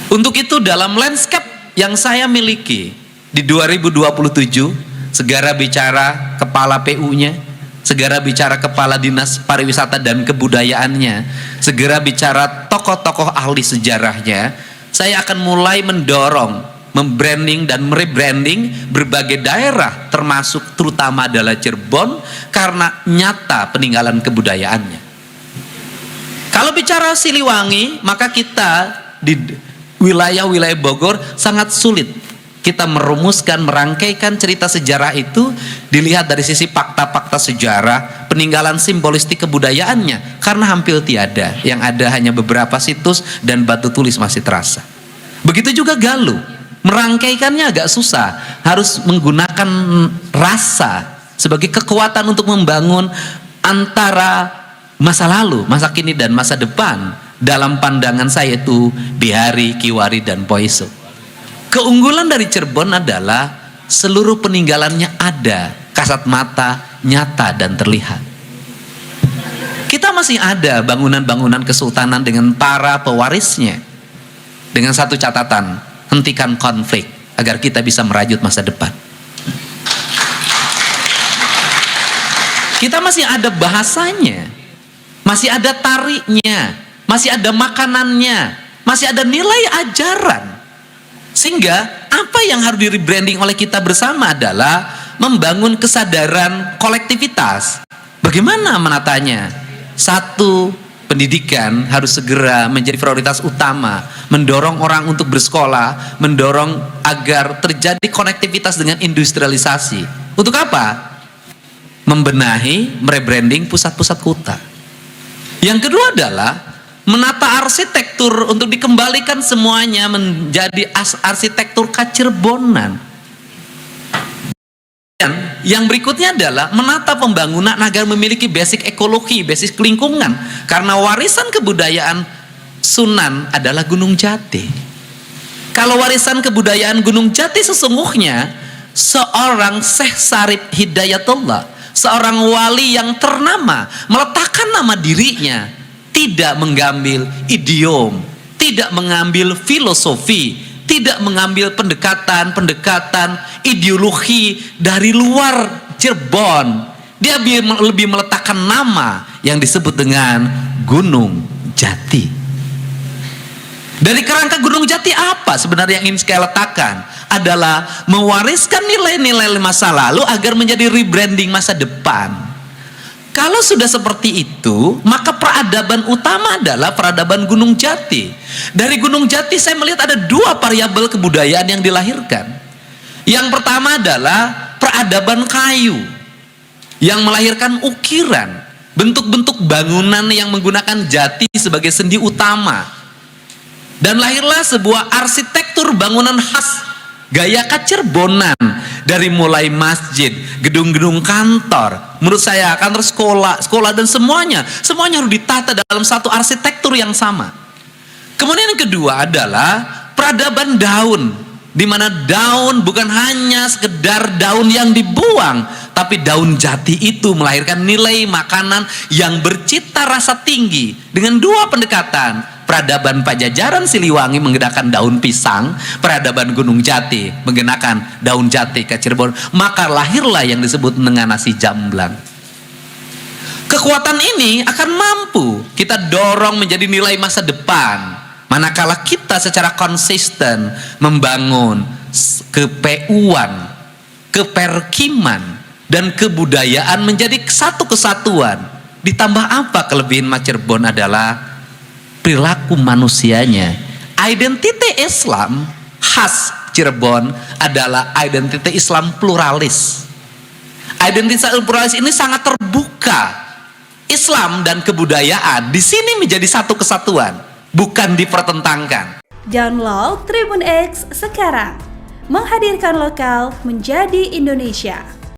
Untuk itu dalam landscape yang saya miliki di 2027, segera bicara kepala PU-nya, segera bicara kepala dinas pariwisata dan kebudayaannya, segera bicara tokoh-tokoh ahli sejarahnya, saya akan mulai mendorong, membranding dan merebranding berbagai daerah, termasuk terutama adalah Cirebon, karena nyata peninggalan kebudayaannya. Kalau bicara Siliwangi, maka kita di wilayah-wilayah Bogor sangat sulit kita merumuskan, merangkaikan cerita sejarah itu dilihat dari sisi fakta-fakta sejarah, peninggalan simbolistik kebudayaannya, karena hampir tiada. Yang ada hanya beberapa situs dan batu tulis masih terasa. Begitu juga Galuh, merangkaikannya agak susah, harus menggunakan rasa sebagai kekuatan untuk membangun antara masa lalu, masa kini dan masa depan. Dalam pandangan saya itu Bihari, Kiwari dan Poeso. Keunggulan dari Cirebon adalah seluruh peninggalannya ada, kasat mata, nyata dan terlihat. Kita masih ada bangunan-bangunan kesultanan dengan para pewarisnya. Dengan satu catatan, hentikan konflik agar kita bisa merajut masa depan. Kita masih ada bahasanya, masih ada tariknya, masih ada makanannya, masih ada nilai ajaran. Sehingga apa yang harus di rebranding oleh kita bersama adalah membangun kesadaran kolektivitas. Bagaimana menatanya? Satu, pendidikan harus segera menjadi prioritas utama, mendorong orang untuk bersekolah, mendorong agar terjadi konektivitas dengan industrialisasi. Untuk apa? Membenahi, merebranding pusat-pusat kota. Yang kedua adalah menata arsitektur untuk dikembalikan semuanya menjadi arsitektur Kacirebonan. Dan yang berikutnya adalah menata pembangunan agar memiliki basic ekologi, basic lingkungan. Karena warisan kebudayaan Sunan adalah Gunung Jati. Kalau warisan kebudayaan Gunung Jati sesungguhnya seorang Syekh Sarip Hidayatullah, seorang wali yang ternama, meletakkan nama dirinya, tidak mengambil idiom, tidak mengambil filosofi, tidak mengambil pendekatan ideologi dari luar Cirebon. Dia lebih meletakkan nama yang disebut dengan Gunung Jati. Dari kerangka Gunung Jati apa sebenarnya yang ingin saya letakkan? Adalah mewariskan nilai-nilai masa lalu agar menjadi rebranding masa depan. Kalau sudah seperti itu, maka peradaban utama adalah peradaban Gunung Jati. Dari Gunung Jati saya melihat ada dua variabel kebudayaan yang dilahirkan. Yang pertama adalah peradaban kayu yang melahirkan ukiran, bentuk-bentuk bangunan yang menggunakan jati sebagai sendi utama. Dan lahirlah sebuah arsitektur bangunan khas gaya Kacirebonan, dari mulai masjid, gedung-gedung kantor, menurut saya kantor sekolah dan semuanya harus ditata dalam satu arsitektur yang sama. Kemudian yang kedua adalah peradaban daun, di mana daun bukan hanya sekedar daun yang dibuang, tapi daun jati itu melahirkan nilai makanan yang bercita rasa tinggi dengan dua pendekatan. Peradaban Pajajaran Siliwangi menggunakan daun pisang, peradaban Gunung Jati menggunakan daun jati Kacirebonan. Maka lahirlah yang disebut dengan nasi jamblang. Kekuatan ini akan mampu kita dorong menjadi nilai masa depan, manakala kita secara konsisten membangun kePU-an, keperkiman dan kebudayaan menjadi satu kesatuan. Ditambah apa kelebihan Cirebon adalah perilaku manusianya. Identitas Islam khas Cirebon adalah identitas Islam pluralis. Identitas pluralis ini sangat terbuka. Islam dan kebudayaan di sini menjadi satu kesatuan, bukan dipertentangkan. Download Tribun X sekarang, menghadirkan lokal menjadi Indonesia.